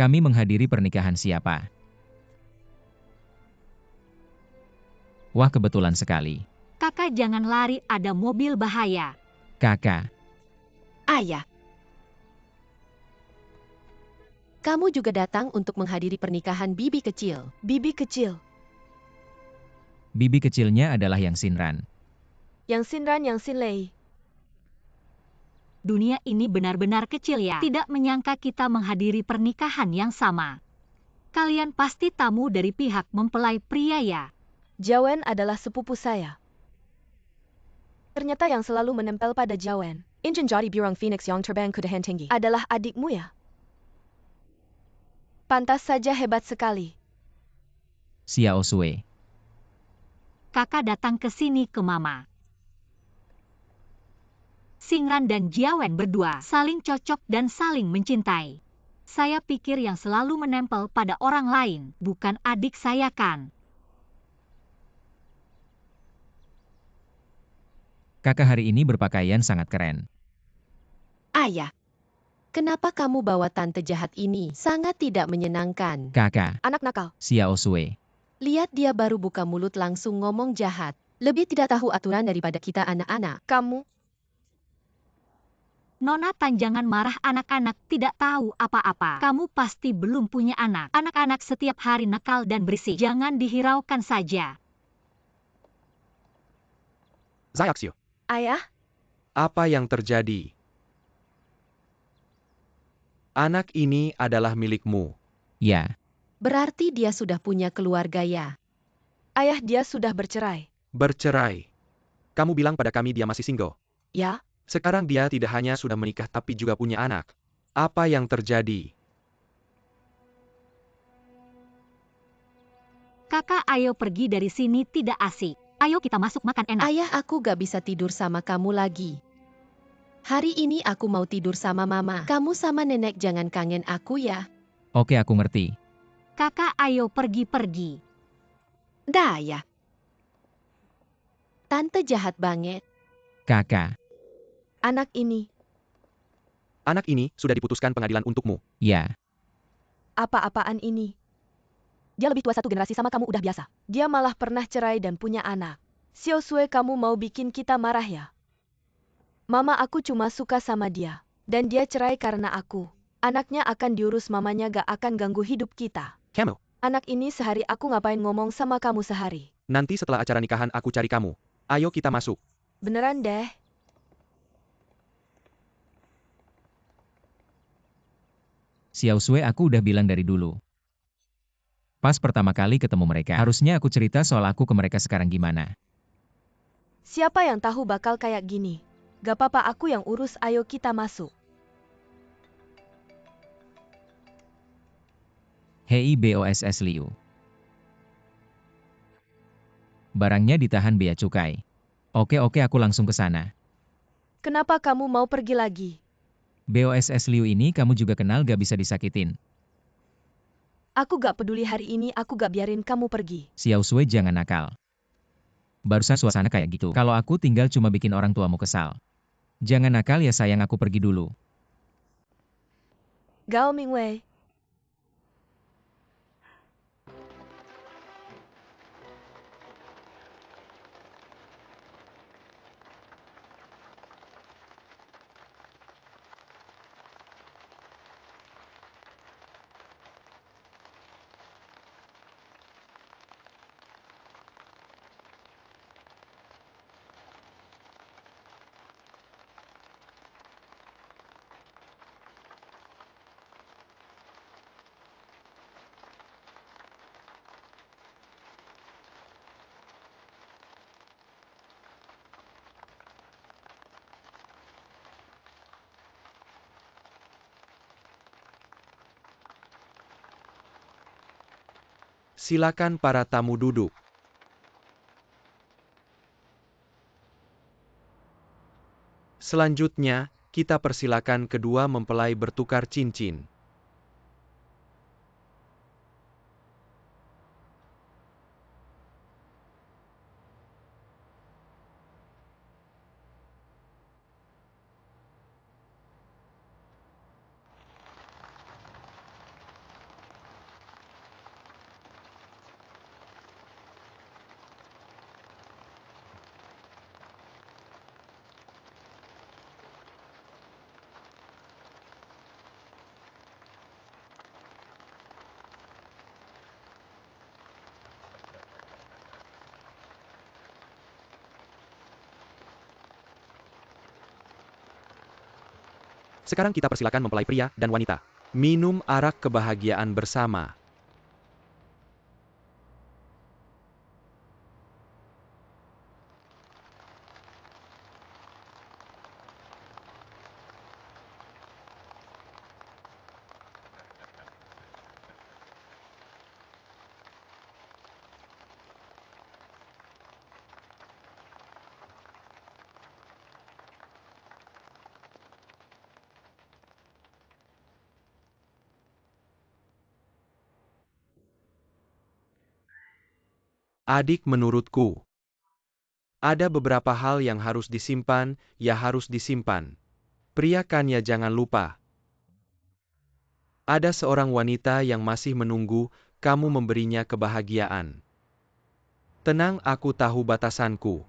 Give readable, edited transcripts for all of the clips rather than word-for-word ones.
Kami menghadiri pernikahan siapa? Wah, kebetulan sekali. Kakak jangan lari, ada mobil bahaya. Kakak, Ayah. Kamu juga datang untuk menghadiri pernikahan bibi kecil. Bibi kecil. bibi kecilnya adalah Yang Sinran. Yang Sinran, Yang Sinlei. Dunia ini benar-benar kecil ya. Tidak menyangka kita menghadiri pernikahan yang sama. Kalian pasti tamu dari pihak mempelai pria ya. Jawen adalah sepupu saya. Ternyata yang selalu menempel pada Jawen Injin jadi burung phoenix yang terbang ke dahan tinggi. adalah adikmu ya? Pantas saja hebat sekali. Xiao Sui. Kakak datang ke sini ke Mama. Singran dan Jiawen berdua saling cocok dan saling mencintai. Saya pikir yang selalu menempel pada orang lain, bukan adik saya kan? Kakak hari ini berpakaian sangat keren. Ayah. Kenapa kamu bawa tante jahat ini? Sangat tidak menyenangkan. Kakak, Anak nakal. Xiao Sui. Lihat dia baru buka mulut langsung ngomong jahat. Lebih tidak tahu aturan daripada kita anak-anak. Kamu, Nona Tan jangan marah, anak-anak tidak tahu apa-apa. Kamu pasti belum punya anak. Anak-anak setiap hari nakal dan berisik. Jangan dihiraukan saja. Zayaksio, ayah, apa yang terjadi? Anak ini adalah milikmu. Ya, Berarti dia sudah punya keluarga ya. ayah dia sudah bercerai. Bercerai. Kamu bilang pada kami dia masih single. Ya, Sekarang dia tidak hanya sudah menikah tapi juga punya anak. Apa yang terjadi? Kakak ayo pergi dari sini, tidak asik. Ayo kita masuk makan enak. Ayah, aku gak bisa tidur sama kamu lagi. Hari ini aku mau tidur sama mama. Kamu sama nenek jangan kangen aku ya. oke aku ngerti. Kakak ayo pergi-pergi. Dah ya. Tante jahat banget. Kakak, anak ini. Anak ini sudah diputuskan pengadilan untukmu. ya, Apa-apaan ini? Dia lebih tua 1 generasi sama kamu, udah biasa. Dia malah pernah cerai dan punya anak. Xiao Sui, kamu mau bikin kita marah ya? Mama aku cuma suka sama dia. Dan dia cerai karena aku. Anaknya akan diurus mamanya, gak akan ganggu hidup kita. Camel, Anak ini sehari aku ngapain ngomong sama kamu sehari? nanti setelah acara nikahan aku cari kamu. Ayo kita masuk. Beneran deh. Xiao Sui aku udah bilang dari dulu. Pas pertama kali ketemu mereka, harusnya aku cerita soal aku ke mereka sekarang gimana. Siapa yang tahu bakal kayak gini? Gak apa-apa, aku yang urus, ayo kita masuk. Hei BOSS Liu. Barangnya ditahan bea cukai. Oke aku langsung ke sana. Kenapa kamu mau pergi lagi? BOSS Liu ini kamu juga kenal, gak bisa disakitin. Aku gak peduli hari ini, aku gak biarin kamu pergi. Xiao Sui jangan nakal. Barusan suasana kayak gitu. Kalau aku tinggal cuma bikin orang tuamu kesal. Jangan nakal ya sayang, aku pergi dulu. Gao Mingwei. Silakan para tamu duduk. Selanjutnya, kita persilakan kedua mempelai bertukar cincin. Sekarang kita persilakan mempelai pria dan wanita. Minum arak kebahagiaan bersama. Adik, menurutku, ada beberapa hal yang harus disimpan, ya harus disimpan. Pria kan ya jangan lupa. Ada seorang wanita yang masih menunggu kamu memberinya kebahagiaan. Tenang, aku tahu batasanku.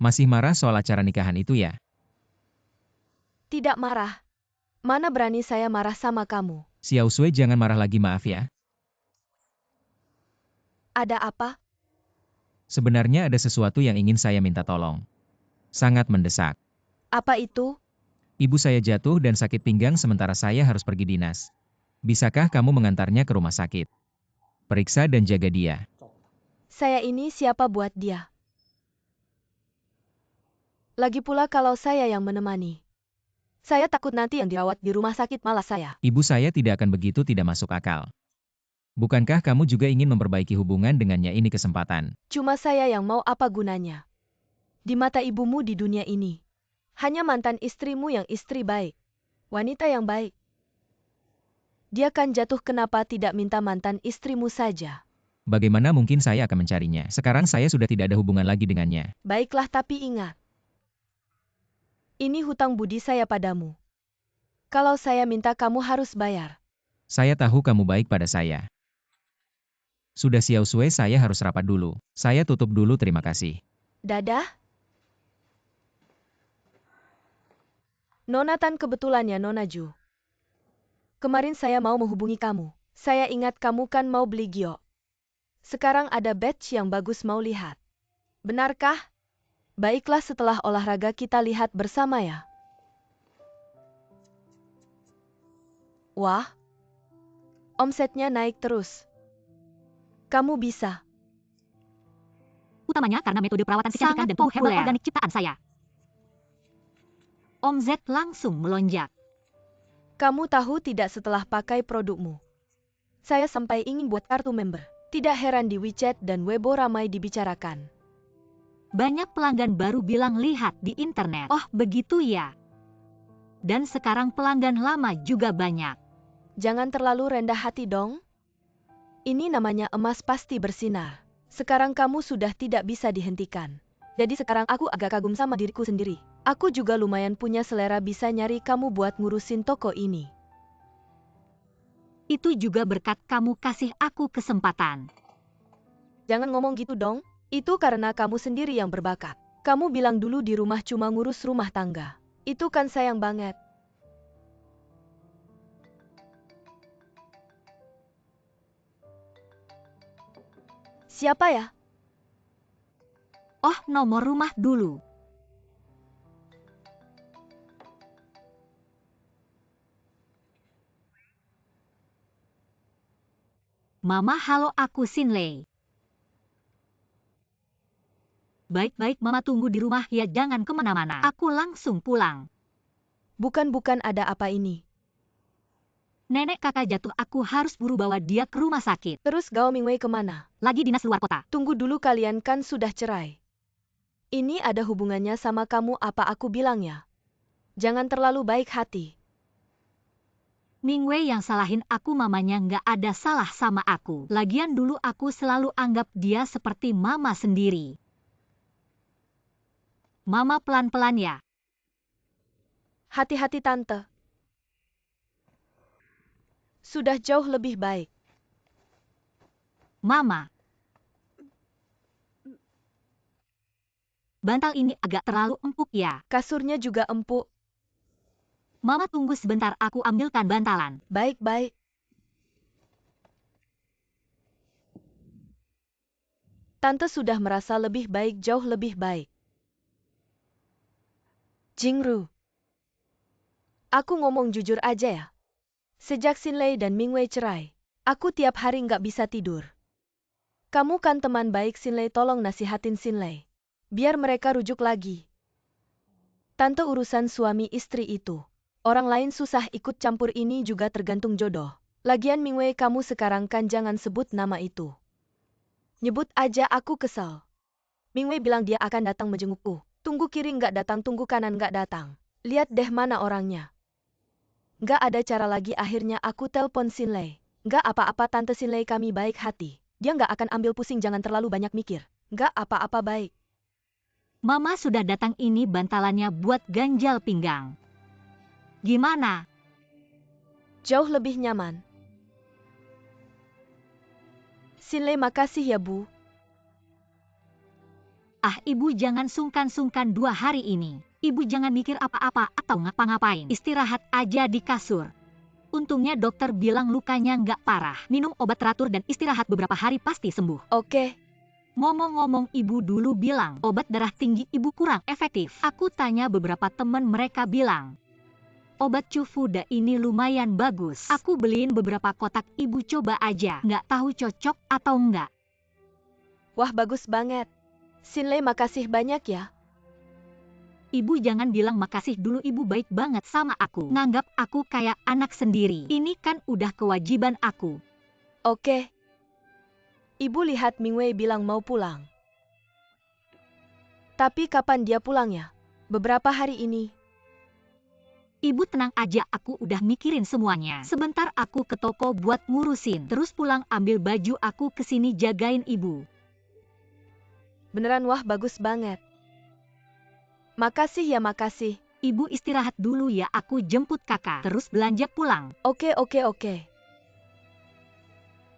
Masih marah soal acara nikahan itu ya? Tidak marah. Mana berani saya marah sama kamu? Xiao Sui, jangan marah lagi, maaf ya. Ada apa? Sebenarnya ada sesuatu yang ingin saya minta tolong. Sangat mendesak. Apa itu? Ibu saya jatuh dan sakit pinggang sementara saya harus pergi dinas. Bisakah kamu mengantarnya ke rumah sakit? Periksa dan jaga dia. Saya ini siapa buat dia? Lagi pula kalau saya yang menemani. Saya takut nanti yang dirawat di rumah sakit malah saya. Ibu saya tidak akan begitu, tidak masuk akal. Bukankah kamu juga ingin memperbaiki hubungan dengannya? Ini kesempatan. Cuma saya yang mau, apa gunanya? Di mata ibumu di dunia ini, hanya mantan istrimu yang istri baik. Wanita yang baik. Dia kan jatuh, kenapa tidak minta mantan istrimu saja? Bagaimana mungkin saya akan mencarinya? Sekarang saya sudah tidak ada hubungan lagi dengannya. Baiklah, tapi ingat. Ini hutang budi saya padamu. Kalau saya minta, kamu harus bayar. Saya tahu kamu baik pada saya. Sudah, Xiao Sui, saya harus rapat dulu. Saya tutup dulu, terima kasih. Dadah. Nona Tan, kebetulan ya Nona Ju. Kemarin saya mau menghubungi kamu. Saya ingat kamu kan mau beli giok. Sekarang ada badge yang bagus, mau lihat. Benarkah? Baiklah, setelah olahraga kita lihat bersama ya. Wah. Omsetnya naik terus. Kamu bisa. Utamanya karena metode perawatan kecantikan dan tubuh herbal organik ciptaan saya. Omzet langsung melonjak. Kamu tahu tidak, setelah pakai produkmu, saya sampai ingin buat kartu member. Tidak heran di WeChat dan Weibo ramai dibicarakan. Banyak pelanggan baru bilang lihat di internet. Oh, begitu ya. Dan sekarang pelanggan lama juga banyak. Jangan terlalu rendah hati dong. Ini namanya emas pasti bersinar. Sekarang kamu sudah tidak bisa dihentikan. Jadi sekarang aku agak kagum sama diriku sendiri. Aku juga lumayan punya selera, bisa nyari kamu buat ngurusin toko ini. Itu juga berkat kamu kasih aku kesempatan. Jangan ngomong gitu dong. Itu karena kamu sendiri yang berbakat. Kamu bilang dulu di rumah cuma ngurus rumah tangga. Itu kan sayang banget. Siapa ya? Oh, nomor rumah dulu. Mama, halo, aku Sinley. Baik-baik, Mama tunggu di rumah ya, jangan kemana-mana. Aku langsung pulang. Bukan ada apa ini. Nenek kakak jatuh, aku harus buru bawa dia ke rumah sakit. Terus Gao Mingwei kemana? Lagi dinas luar kota. Tunggu dulu, kalian kan sudah cerai. Ini ada hubungannya sama kamu apa aku bilang ya? Jangan terlalu baik hati. Mingwei yang salahin aku, mamanya nggak ada salah sama aku. Lagian dulu aku selalu anggap dia seperti mama sendiri. Mama pelan-pelan ya. Hati-hati tante. Sudah jauh lebih baik. Mama. Bantal ini agak terlalu empuk ya. Kasurnya juga empuk. Mama tunggu sebentar, aku ambilkan bantalan. Baik-baik. Tante sudah merasa lebih baik, jauh lebih baik. Jingru. Aku ngomong jujur aja ya. Sejak Sinlei dan Mingwei cerai, aku tiap hari nggak bisa tidur. Kamu kan teman baik Sinlei, tolong nasihatin Sinlei. Biar mereka rujuk lagi. Tante, urusan suami istri itu. Orang lain susah ikut campur, ini juga tergantung jodoh. Lagian Mingwei, kamu sekarang kan jangan sebut nama itu. Nyebut aja aku kesal. Mingwei bilang dia akan datang menjengukku. Tunggu kiri nggak datang, tunggu kanan nggak datang. Lihat deh mana orangnya. Nggak ada cara lagi, akhirnya aku telpon Sinlei. Nggak apa-apa Tante, Sinlei kami baik hati. Dia nggak akan ambil pusing, jangan terlalu banyak mikir. Nggak apa-apa, baik. Mama sudah datang, ini bantalannya buat ganjal pinggang. Gimana? Jauh lebih nyaman. Sinlei, makasih ya Bu. Ah, Ibu jangan sungkan-sungkan 2 hari ini. Ibu jangan mikir apa-apa atau ngapa-ngapain. Istirahat aja di kasur. Untungnya dokter bilang lukanya nggak parah. Minum obat teratur dan istirahat beberapa hari pasti sembuh. Oke. Ngomong-ngomong, Ibu dulu bilang obat darah tinggi Ibu kurang efektif. Aku tanya beberapa teman, mereka bilang obat Cufuda ini lumayan bagus. Aku beliin beberapa kotak, Ibu coba aja. Nggak tahu cocok atau enggak. Wah, bagus banget. Sinlei, makasih banyak ya. Ibu jangan bilang makasih dulu, Ibu baik banget sama aku. Nganggap aku kayak anak sendiri. Ini kan udah kewajiban aku. Oke. Ibu lihat Mingwei bilang mau pulang. Tapi kapan dia pulangnya? Beberapa hari ini. Ibu tenang aja, aku udah mikirin semuanya. Sebentar aku ke toko buat ngurusin. Terus pulang ambil baju, aku kesini jagain Ibu. Beneran, wah bagus banget. Makasih ya, makasih. Ibu istirahat dulu ya, aku jemput kakak. Terus belanja pulang. Oke.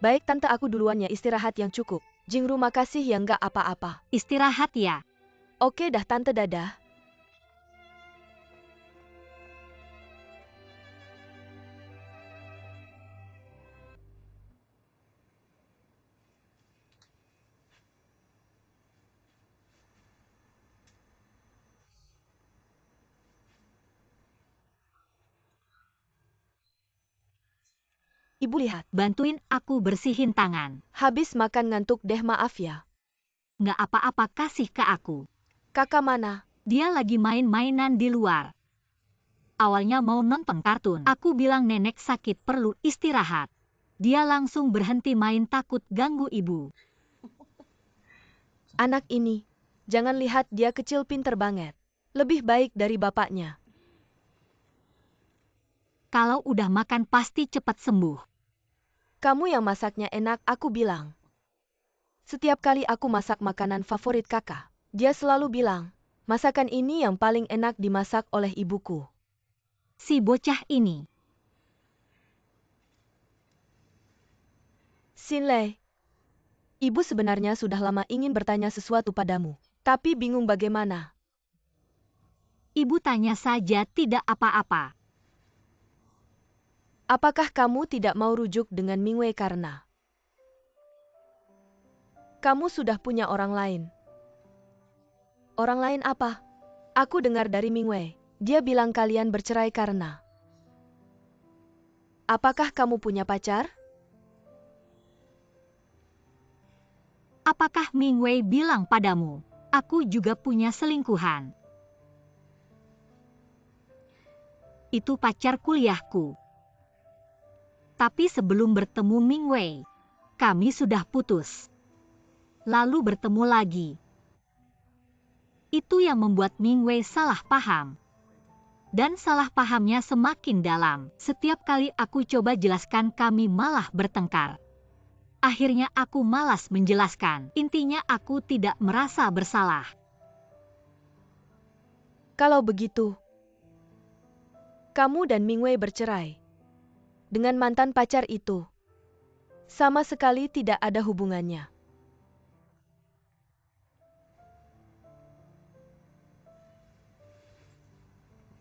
Baik Tante, aku duluan ya, istirahat yang cukup. Jingru, makasih ya, nggak apa-apa. Istirahat ya. Oke dah Tante, dadah. Ibu lihat. Bantuin aku bersihin tangan. Habis makan ngantuk deh, maaf ya. Nggak apa-apa, kasih ke aku. Kakak mana? Dia lagi main-mainan di luar. Awalnya mau nonton kartun. Aku bilang nenek sakit perlu istirahat. Dia langsung berhenti main, takut ganggu Ibu. Anak ini. Jangan lihat dia kecil, pinter banget. Lebih baik dari bapaknya. Kalau udah makan pasti cepat sembuh. Kamu yang masaknya enak, aku bilang. Setiap kali aku masak makanan favorit kakak, dia selalu bilang, masakan ini yang paling enak dimasak oleh ibuku. Si bocah ini. Sinlei, ibu sebenarnya sudah lama ingin bertanya sesuatu padamu, tapi bingung bagaimana. Ibu tanya saja, tidak apa-apa. Apakah kamu tidak mau rujuk dengan Mingwei karena Kamu sudah punya orang lain. Orang lain apa? Aku dengar dari Mingwei. Dia bilang kalian bercerai karena... Apakah kamu punya pacar? Apakah Mingwei bilang padamu, aku juga punya selingkuhan? Itu pacar kuliahku. Tapi sebelum bertemu Mingwei, kami sudah putus. Lalu bertemu lagi. Itu yang membuat Mingwei salah paham. Dan salah pahamnya semakin dalam. Setiap kali aku coba jelaskan kami malah bertengkar. Akhirnya aku malas menjelaskan. Intinya aku tidak merasa bersalah. Kalau begitu, kamu dan Mingwei bercerai. Dengan mantan pacar itu. Sama sekali tidak ada hubungannya.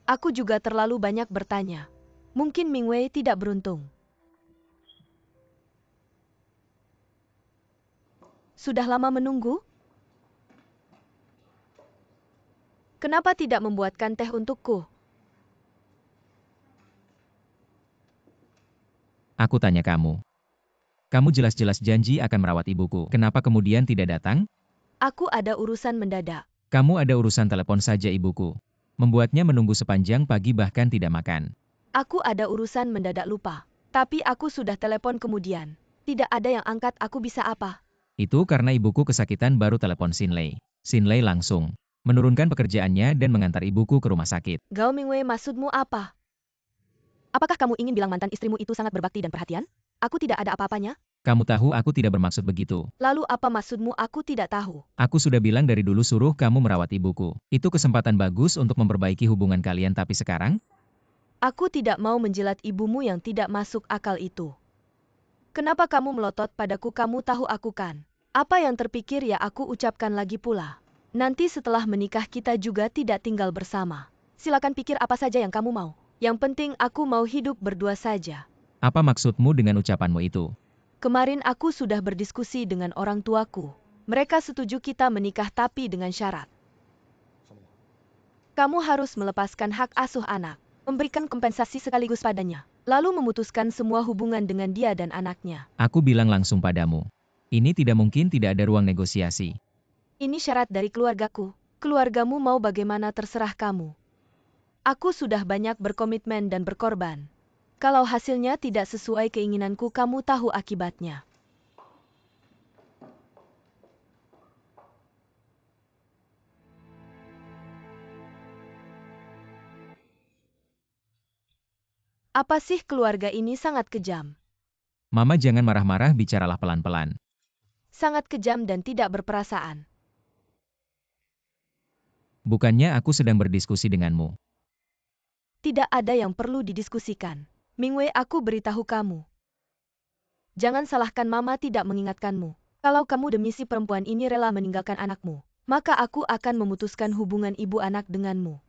Aku juga terlalu banyak bertanya. Mungkin Mingwei tidak beruntung. Sudah lama menunggu? Kenapa tidak membuatkan teh untukku? Aku tanya kamu. Kamu jelas-jelas janji akan merawat ibuku. Kenapa kemudian tidak datang? Aku ada urusan mendadak. Kamu ada urusan telepon saja ibuku. Membuatnya menunggu sepanjang pagi bahkan tidak makan. Aku ada urusan mendadak lupa. Tapi aku sudah telepon kemudian. Tidak ada yang angkat, aku bisa apa? Itu karena ibuku kesakitan baru telepon Xinlei. Xinlei langsung menurunkan pekerjaannya dan mengantar ibuku ke rumah sakit. Gao Mingwei, maksudmu apa? Apakah kamu ingin bilang mantan istrimu itu sangat berbakti dan perhatian? Aku tidak ada apa-apanya. Kamu tahu aku tidak bermaksud begitu. Lalu apa maksudmu? Aku tidak tahu. Aku sudah bilang dari dulu suruh kamu merawat ibuku. Itu kesempatan bagus untuk memperbaiki hubungan kalian tapi sekarang? Aku tidak mau menjilat ibumu yang tidak masuk akal itu. Kenapa kamu melotot padaku? Kamu tahu aku kan? Apa yang terpikir ya aku ucapkan lagi pula. Nanti setelah menikah kita juga tidak tinggal bersama. Silakan pikir apa saja yang kamu mau. Yang penting aku mau hidup berdua saja. Apa maksudmu dengan ucapanmu itu? Kemarin aku sudah berdiskusi dengan orang tuaku. Mereka setuju kita menikah tapi dengan syarat. Kamu harus melepaskan hak asuh anak, memberikan kompensasi sekaligus padanya, lalu memutuskan semua hubungan dengan dia dan anaknya. Aku bilang langsung padamu. Ini tidak mungkin tidak ada ruang negosiasi. Ini syarat dari keluargaku. Keluargamu mau bagaimana terserah kamu. Aku sudah banyak berkomitmen dan berkorban. Kalau hasilnya tidak sesuai keinginanku, kamu tahu akibatnya. Apa sih keluarga ini sangat kejam? Mama jangan marah-marah, bicaralah pelan-pelan. Sangat kejam dan tidak berperasaan. Bukannya aku sedang berdiskusi denganmu. Tidak ada yang perlu didiskusikan. Mingwei, aku beritahu kamu. Jangan salahkan Mama tidak mengingatkanmu. Kalau kamu demi si perempuan ini rela meninggalkan anakmu, maka aku akan memutuskan hubungan ibu anak denganmu.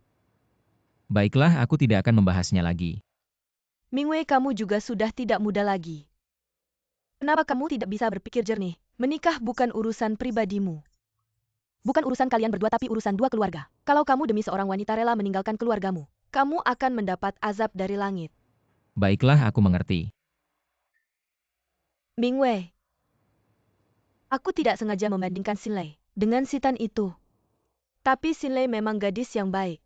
Baiklah, aku tidak akan membahasnya lagi. Mingwei, kamu juga sudah tidak muda lagi. Kenapa kamu tidak bisa berpikir jernih? Menikah bukan urusan pribadimu. Bukan urusan kalian berdua tapi urusan dua keluarga. Kalau kamu demi seorang wanita rela meninggalkan keluargamu, kamu akan mendapat azab dari langit. Baiklah, aku mengerti. Mingwei, aku tidak sengaja membandingkan Xinlei dengan si Tan itu. Tapi Xinlei memang gadis yang baik.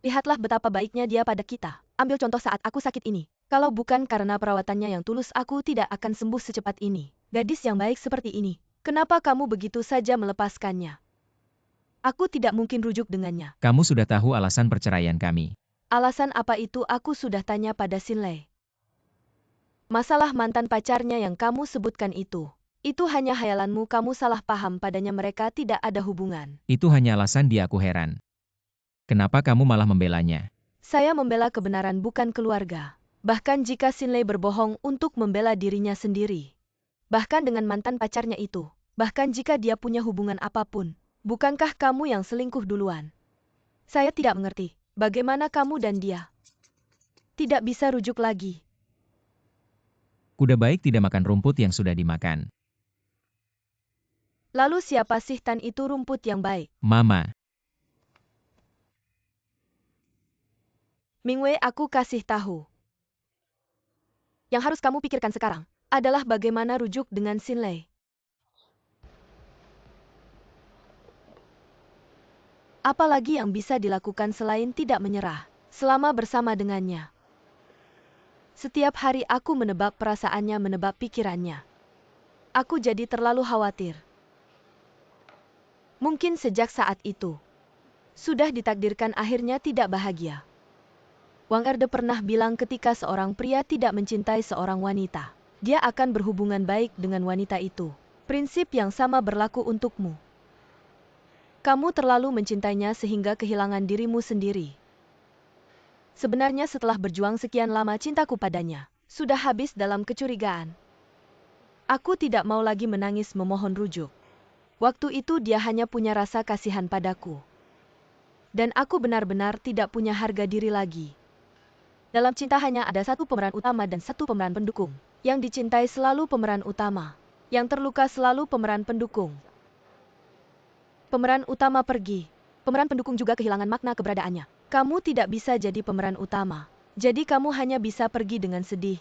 Lihatlah betapa baiknya dia pada kita. Ambil contoh saat aku sakit ini. Kalau bukan karena perawatannya yang tulus, aku tidak akan sembuh secepat ini. Gadis yang baik seperti ini, kenapa kamu begitu saja melepaskannya? Aku tidak mungkin rujuk dengannya. Kamu sudah tahu alasan perceraian kami. Alasan apa itu? Aku sudah tanya pada Xinlei. Masalah mantan pacarnya yang kamu sebutkan itu hanya hayalanmu, kamu salah paham padanya, mereka tidak ada hubungan. Itu hanya alasan dia, aku heran. Kenapa kamu malah membelanya? Saya membela kebenaran bukan keluarga. Bahkan jika Xinlei berbohong untuk membela dirinya sendiri. Bahkan dengan mantan pacarnya itu. Bahkan jika dia punya hubungan apapun. Bukankah kamu yang selingkuh duluan? Saya tidak mengerti. Bagaimana kamu dan dia tidak bisa rujuk lagi? Kuda baik tidak makan rumput yang sudah dimakan. Lalu siapa sih Tan itu rumput yang baik? Mama. Mingwei, aku kasih tahu. Yang harus kamu pikirkan sekarang adalah bagaimana rujuk dengan Xinlei. Apalagi yang bisa dilakukan selain tidak menyerah selama bersama dengannya. Setiap hari aku menebak perasaannya, menebak pikirannya. Aku jadi terlalu khawatir. Mungkin sejak saat itu, sudah ditakdirkan akhirnya tidak bahagia. Wang Erde pernah bilang ketika seorang pria tidak mencintai seorang wanita, dia akan berhubungan baik dengan wanita itu. Prinsip yang sama berlaku untukmu. Kamu terlalu mencintainya sehingga kehilangan dirimu sendiri. Sebenarnya setelah berjuang sekian lama, cintaku padanya sudah habis dalam kecurigaan. Aku tidak mau lagi menangis memohon rujuk. Waktu itu dia hanya punya rasa kasihan padaku. Dan aku benar-benar tidak punya harga diri lagi. Dalam cinta hanya ada satu pemeran utama dan satu pemeran pendukung. Yang dicintai selalu pemeran utama. Yang terluka selalu pemeran pendukung. Pemeran utama pergi. Pemeran pendukung juga kehilangan makna keberadaannya. Kamu tidak bisa jadi pemeran utama. Jadi kamu hanya bisa pergi dengan sedih.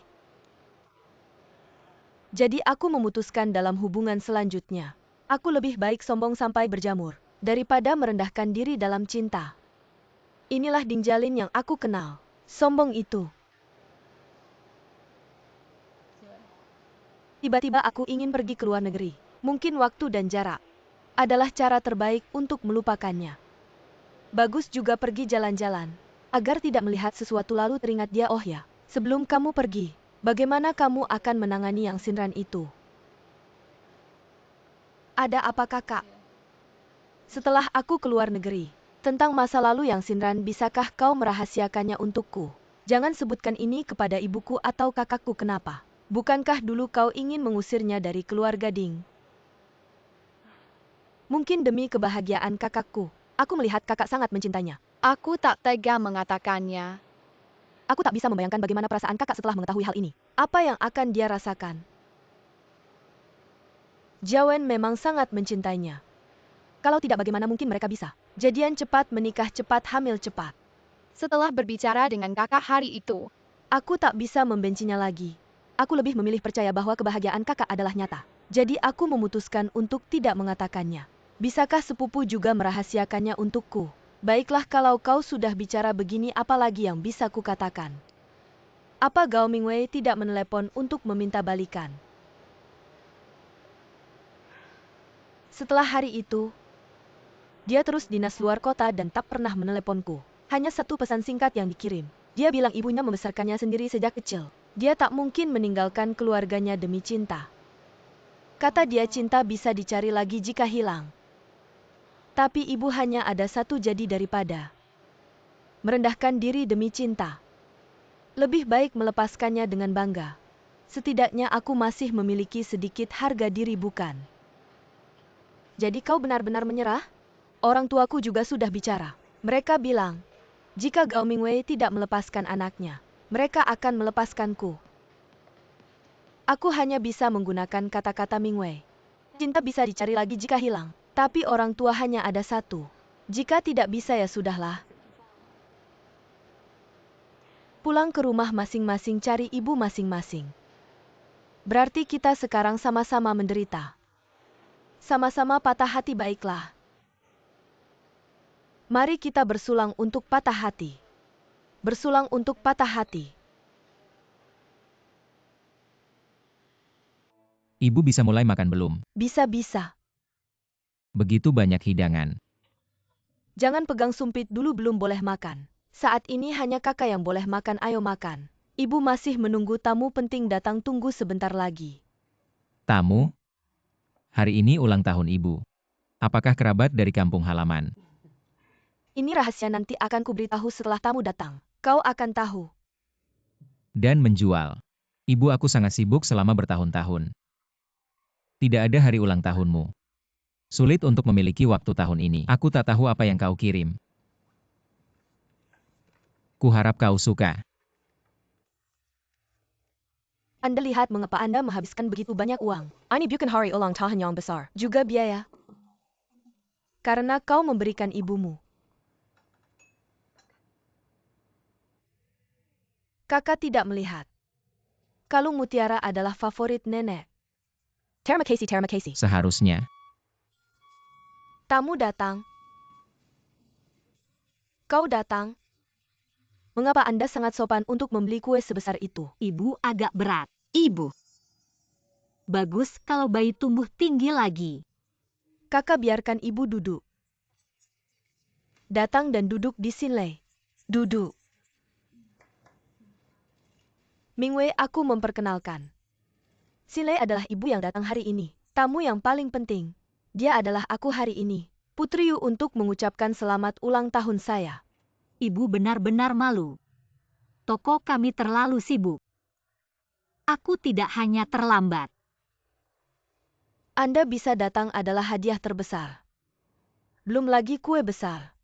Jadi aku memutuskan dalam hubungan selanjutnya. Aku lebih baik sombong sampai berjamur daripada merendahkan diri dalam cinta. Inilah Ding Jalin yang aku kenal. Sombong itu. Tiba-tiba aku ingin pergi ke luar negeri. Mungkin waktu dan jarak adalah cara terbaik untuk melupakannya. Bagus juga pergi jalan-jalan agar tidak melihat sesuatu lalu teringat dia. Oh ya, sebelum kamu pergi, bagaimana kamu akan menangani yang Sinran itu? Ada apa kakak? Setelah aku keluar negeri, tentang masa lalu yang Sinran, bisakah kau merahasiakannya untukku? Jangan sebutkan ini kepada ibuku atau kakakku. Kenapa? Bukankah dulu kau ingin mengusirnya dari keluarga Ding? Mungkin demi kebahagiaan kakakku. Aku melihat kakak sangat mencintainya. Aku tak tega mengatakannya. Aku tak bisa membayangkan bagaimana perasaan kakak setelah mengetahui hal ini. Apa yang akan dia rasakan? Jiawen memang sangat mencintainya. Kalau tidak, bagaimana mungkin mereka bisa jadian cepat, menikah cepat, hamil cepat? Setelah berbicara dengan kakak hari itu, aku tak bisa membencinya lagi. Aku lebih memilih percaya bahwa kebahagiaan kakak adalah nyata. Jadi aku memutuskan untuk tidak mengatakannya. Bisakah sepupu juga merahasiakannya untukku? Baiklah, kalau kau sudah bicara begini, apalagi yang bisa kukatakan? Apa Gao Mingwei tidak menelepon untuk meminta balikan? Setelah hari itu, dia terus dinas luar kota dan tak pernah meneleponku. Hanya satu pesan singkat yang dikirim. Dia bilang ibunya membesarkannya sendiri sejak kecil. Dia tak mungkin meninggalkan keluarganya demi cinta. Kata dia, cinta bisa dicari lagi jika hilang. Tapi ibu hanya ada satu, jadi daripada merendahkan diri demi cinta, lebih baik melepaskannya dengan bangga. Setidaknya aku masih memiliki sedikit harga diri, bukan? Jadi kau benar-benar menyerah? Orang tuaku juga sudah bicara. Mereka bilang, jika Gao Mingwei tidak melepaskan anaknya, mereka akan melepaskanku. Aku hanya bisa menggunakan kata-kata Mingwei. Cinta bisa dicari lagi jika hilang. Tapi orang tua hanya ada satu. Jika tidak bisa, ya sudahlah. Pulang ke rumah masing-masing, cari ibu masing-masing. Berarti kita sekarang sama-sama menderita. Sama-sama patah hati. Baiklah. Mari kita bersulang untuk patah hati. Bersulang untuk patah hati. Ibu bisa mulai makan belum? Bisa-bisa. Begitu banyak hidangan. Jangan pegang sumpit dulu, belum boleh makan. Saat ini hanya kakak yang boleh makan, ayo makan. Ibu masih menunggu tamu penting datang, tunggu sebentar lagi. Tamu? Hari ini ulang tahun ibu. Apakah kerabat dari kampung halaman? Ini rahasia, nanti akan kuberitahu setelah tamu datang. Kau akan tahu. Dan menjual. Ibu, aku sangat sibuk selama bertahun-tahun. Tidak ada hari ulang tahunmu. Sulit untuk memiliki waktu tahun ini. Aku tak tahu apa yang kau kirim. Kuharap kau suka. Anda lihat mengapa Anda menghabiskan begitu banyak uang. Ini bukan hari ulang tahun yang besar. Juga biaya. Karena kau memberikan ibumu. Kakak tidak melihat. Kalung mutiara adalah favorit nenek. Terima kasih. Seharusnya. Tamu datang. Kau datang. Mengapa Anda sangat sopan untuk membeli kue sebesar itu? Ibu agak berat. Ibu. Bagus kalau bayi tumbuh tinggi lagi. Kakak biarkan ibu duduk. Datang dan duduk di sini. Duduk. Mingwei, aku memperkenalkan. Sile adalah ibu yang datang hari ini. Tamu yang paling penting. Dia adalah aku hari ini. Putri Yu untuk mengucapkan selamat ulang tahun saya. Ibu benar-benar malu. Toko kami terlalu sibuk. Aku tidak hanya terlambat. Anda bisa datang adalah hadiah terbesar. Belum lagi kue besar.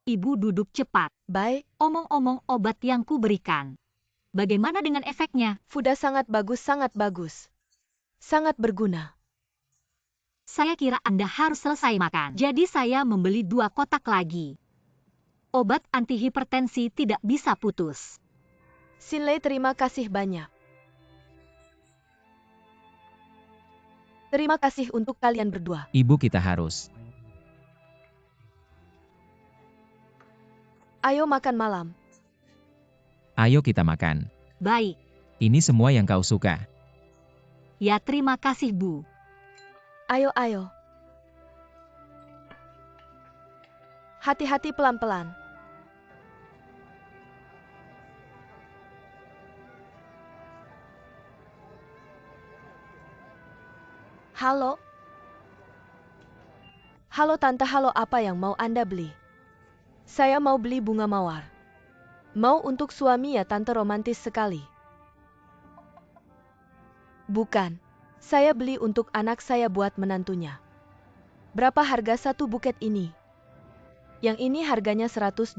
Ibu duduk cepat. Baik, Omong-omong obat yang kuberikan. Bagaimana dengan efeknya? Fuda sangat bagus, sangat bagus. Sangat berguna. Saya kira Anda harus selesai makan. Jadi saya membeli 2 kotak lagi. Obat anti hipertensi tidak bisa putus. Sinlei, terima kasih banyak. Terima kasih untuk kalian berdua. Ibu, kita harus. Ayo makan malam. Ayo kita makan. Baik. Ini semua yang kau suka. Ya, terima kasih, Bu. Ayo. Hati-hati, pelan-pelan. Halo? Halo Tante, halo, apa yang mau Anda beli? Saya mau beli bunga mawar. Mau untuk suami ya Tante, romantis sekali. Bukan. Saya beli untuk anak saya buat menantunya. Berapa harga satu buket ini? Yang ini harganya 120.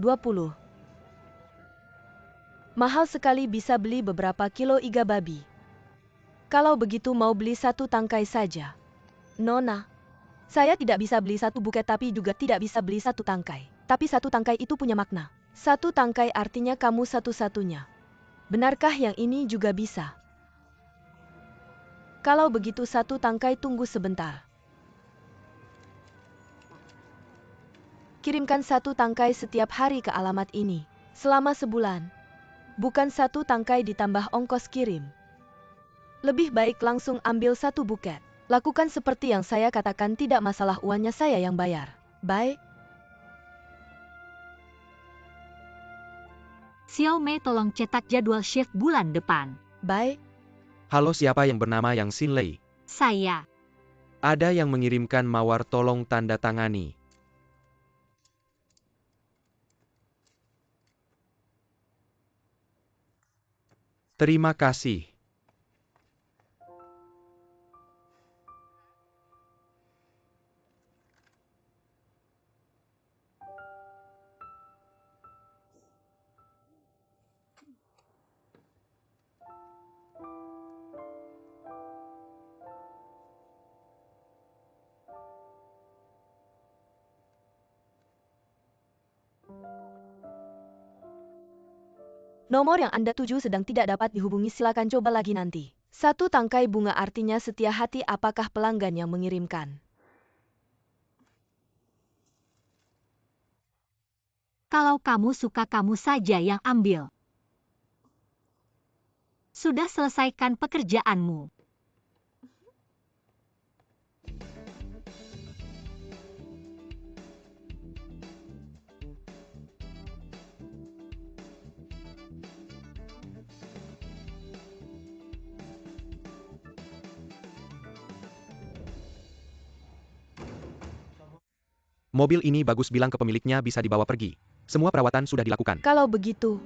Mahal sekali, bisa beli beberapa kilo iga babi. Kalau begitu mau beli 1 tangkai saja. Nona, saya tidak bisa beli 1 buket tapi juga tidak bisa beli 1 tangkai. Tapi 1 tangkai itu punya makna. 1 tangkai artinya kamu satu-satunya. Benarkah yang ini juga bisa? Kalau begitu 1 tangkai, tunggu sebentar. Kirimkan 1 tangkai setiap hari ke alamat ini. Selama sebulan. Bukan 1 tangkai ditambah ongkos kirim. Lebih baik langsung ambil 1 buket. Lakukan seperti yang saya katakan, tidak masalah, uangnya saya yang bayar. Baik. Xiao Mei, tolong cetak jadwal shift bulan depan. Baik. Halo, siapa yang bernama Yang Xinlei? Saya. Ada yang mengirimkan mawar, tolong tanda tangani. Terima kasih. Nomor yang Anda tuju sedang tidak dapat dihubungi, silakan coba lagi nanti. 1 tangkai bunga artinya setia hati, apakah pelanggan yang mengirimkan? Kalau kamu suka, kamu saja yang ambil. Sudah selesaikan pekerjaanmu. Mobil ini bagus, bilang ke pemiliknya bisa dibawa pergi. Semua perawatan sudah dilakukan. Kalau begitu,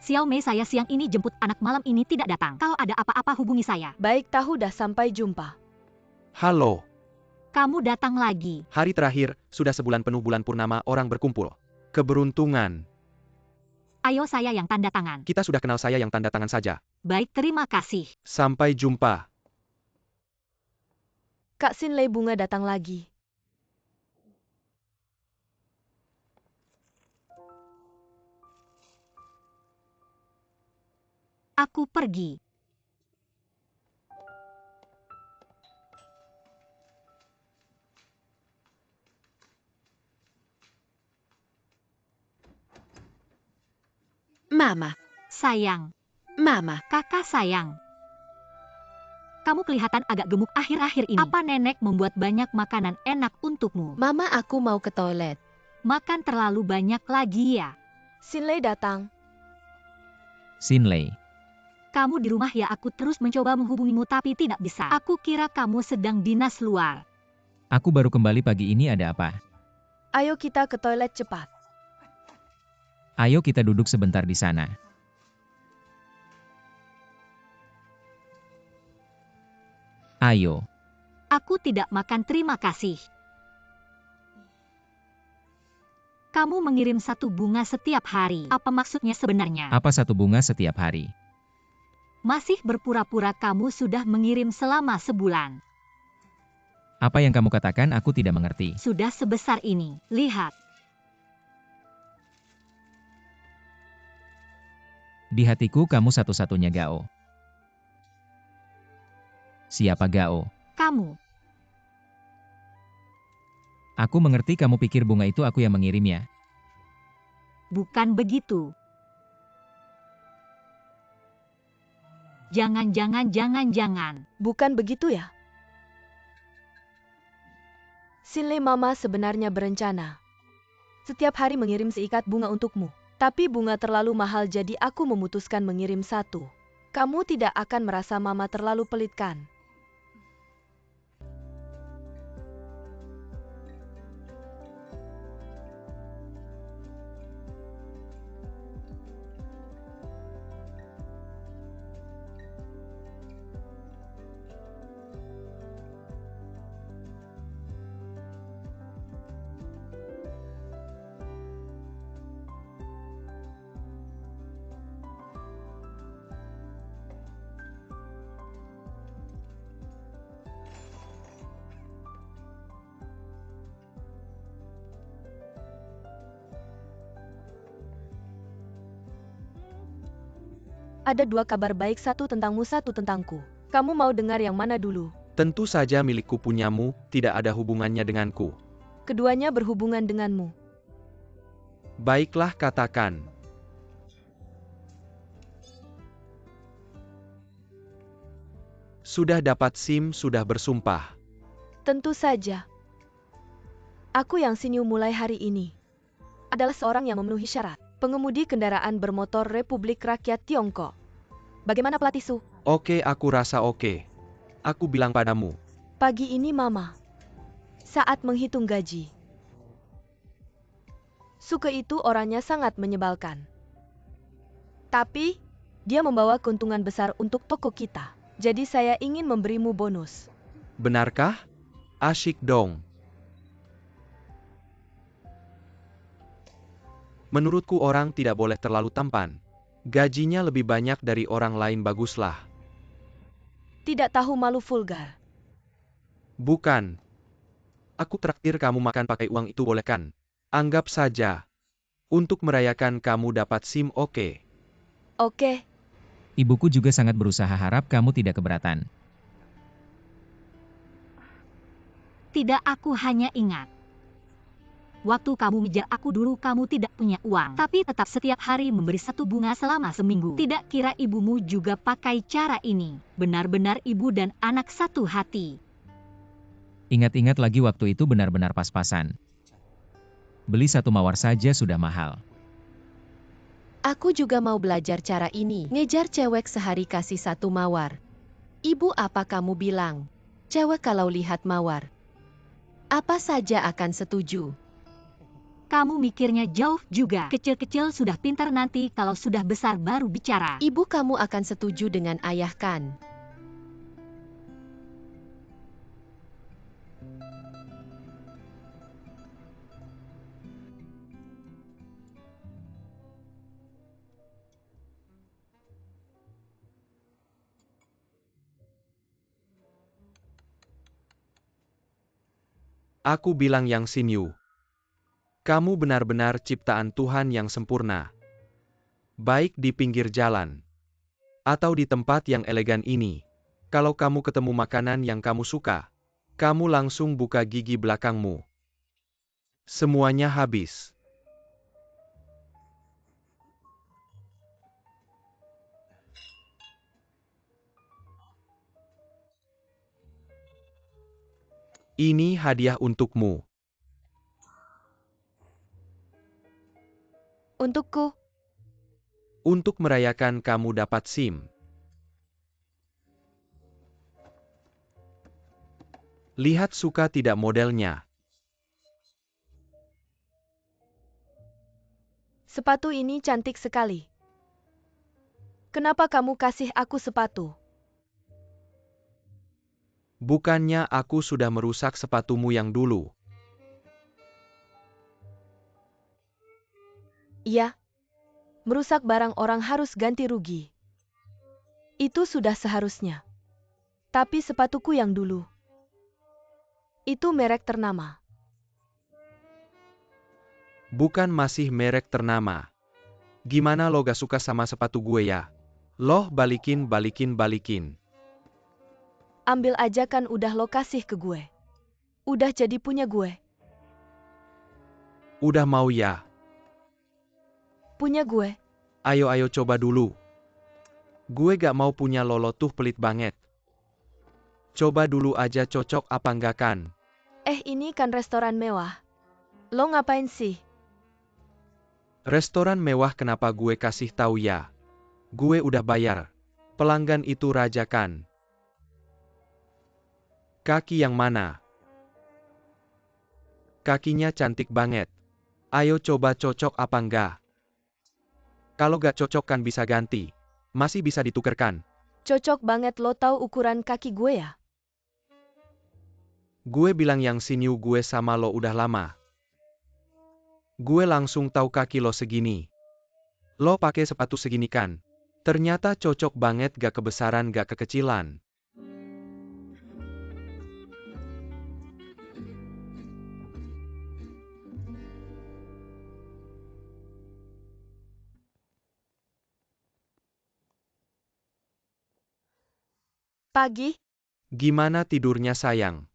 Xiao Mei, saya siang ini jemput anak, malam ini tidak datang. Kalau ada apa-apa hubungi saya. Baik, tahu dah, sampai jumpa. Halo. Kamu datang lagi. Hari terakhir, sudah sebulan penuh bulan purnama orang berkumpul. Keberuntungan. Ayo, saya yang tanda tangan. Kita sudah kenal, saya yang tanda tangan saja. Baik, terima kasih. Sampai jumpa. Kak Xinlei Bunga datang lagi. Aku pergi. Mama, Sayang, Mama, kakak sayang. Kamu kelihatan agak gemuk akhir-akhir ini. Apa nenek membuat banyak makanan enak untukmu? Mama aku mau ke toilet. Makan terlalu banyak lagi ya. Xinlei datang. Xinlei, Kamu di rumah ya, aku terus mencoba menghubungimu tapi tidak bisa. Aku kira kamu sedang dinas luar. aku baru kembali pagi ini, ada apa? Ayo kita ke toilet cepat. Ayo kita duduk sebentar di sana. Ayo, Aku tidak makan, terima kasih. Kamu mengirim satu bunga setiap hari. Apa maksudnya sebenarnya? apa satu bunga setiap hari? Masih berpura-pura kamu sudah mengirim selama sebulan. Apa yang kamu katakan aku tidak mengerti. Sudah sebesar ini. Lihat. Di hatiku kamu satu-satunya Gao. Siapa Gao? Kamu. Aku mengerti, kamu pikir bunga itu aku yang mengirimnya. Bukan begitu. Jangan. Bukan begitu ya? Xinlei, Mama sebenarnya berencana setiap hari mengirim seikat bunga untukmu. Tapi bunga terlalu mahal, jadi aku memutuskan mengirim satu. Kamu tidak akan merasa Mama terlalu pelit kan? Ada dua kabar baik, satu tentangmu, satu tentangku. Kamu mau dengar yang mana dulu? Tentu saja milikku punyamu, tidak ada hubungannya denganku. Keduanya berhubungan denganmu. Baiklah, katakan. Sudah dapat SIM, sudah bersumpah. Tentu saja. Aku yang Xinyu mulai hari ini adalah seorang yang memenuhi syarat. Pengemudi kendaraan bermotor Republik Rakyat Tiongkok. Bagaimana pelatih Su? Oke, aku rasa oke. Aku bilang padamu. Pagi ini Mama, saat menghitung gaji, Suke itu orangnya sangat menyebalkan. Tapi, dia membawa keuntungan besar untuk toko kita. Jadi saya ingin memberimu bonus. Benarkah? Asyik dong. Menurutku orang tidak boleh terlalu tampan. Gajinya lebih banyak dari orang lain, baguslah. Tidak tahu malu, vulgar. Bukan. Aku traktir kamu makan pakai uang itu, boleh kan? Anggap saja. Untuk merayakan kamu dapat SIM, oke. Oke, Ibuku juga sangat berusaha, harap kamu tidak keberatan. Tidak, aku hanya ingat. Waktu kamu mijak aku dulu, kamu tidak punya uang. Tapi tetap setiap hari memberi satu bunga selama seminggu. Tidak kira ibumu juga pakai cara ini. Benar-benar ibu dan anak satu hati. Ingat-ingat lagi, waktu itu benar-benar pas-pasan. Beli satu mawar saja sudah mahal. Aku juga mau belajar cara ini. Ngejar cewek sehari kasih satu mawar. Ibu, apa kamu bilang? Cewek kalau lihat mawar, apa saja akan setuju. Kamu mikirnya jauh juga. Kecil-kecil sudah pintar, nanti kalau sudah besar baru bicara. Ibu kamu akan setuju dengan ayah kan? Aku bilang Yang Xinyu. Kamu benar-benar ciptaan Tuhan yang sempurna. Baik di pinggir jalan, atau di tempat yang elegan ini. Kalau kamu ketemu makanan yang kamu suka, kamu langsung buka gigi belakangmu. Semuanya habis. Ini hadiah untukmu. Untukku, Untuk merayakan kamu dapat SIM. Lihat suka tidak modelnya. sepatu ini cantik sekali. Kenapa kamu kasih aku sepatu? Bukannya aku sudah merusak sepatumu yang dulu. Iya. Merusak barang orang harus ganti rugi. Itu sudah seharusnya. Tapi sepatuku yang dulu. Itu merek ternama. Bukan masih merek ternama. Gimana lo gak suka sama sepatu gue ya? Loh balikin. Ambil aja kan, udah lo kasih ke gue. Udah jadi punya gue. Udah mau ya? Punya gue. Ayo coba dulu. Gue gak mau punya lo tuh pelit banget. Coba dulu aja, cocok apa enggak kan? Ini kan restoran mewah. Lo ngapain sih? Restoran mewah, kenapa gue kasih tahu ya? Gue udah bayar. Pelanggan itu raja kan? Kaki yang mana? Kakinya cantik banget. Ayo coba, cocok apa enggak? Kalau gak cocok kan bisa ganti. Masih bisa ditukerkan. Cocok banget, lo tahu ukuran kaki gue ya? Gue bilang Yang Xinyu gue sama lo udah lama. Gue langsung tahu kaki lo segini. Lo pakai sepatu segini kan? Ternyata cocok banget, gak kebesaran gak kekecilan. Pagi, Gimana tidurnya sayang?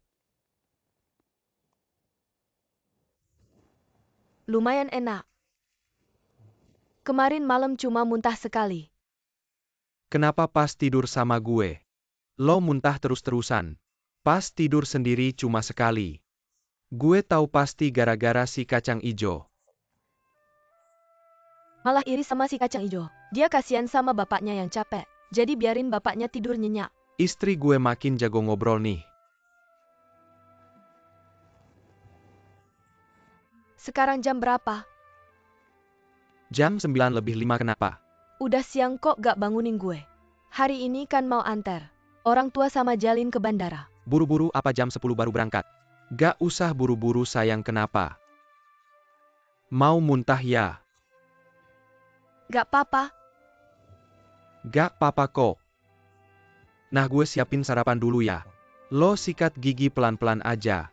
lumayan enak. Kemarin malam cuma muntah sekali. Kenapa pas tidur sama gue? Lo muntah terus-terusan. Pas tidur sendiri cuma sekali. Gue tahu pasti gara-gara si kacang ijo. Malah iri sama si kacang ijo. Dia kasihan sama bapaknya yang capek. Jadi biarin bapaknya tidur nyenyak. Istri gue makin jago ngobrol nih. Sekarang jam berapa? Jam 9:05, kenapa? Udah siang kok gak bangunin gue. Hari ini kan mau antar orang tua sama Jalin ke bandara. Buru-buru apa jam 10 baru berangkat? Gak usah buru-buru sayang, kenapa? Mau muntah ya? Gak apa-apa. Gak apa-apa kok. Nah, gue siapin sarapan dulu ya. Lo sikat gigi pelan-pelan aja.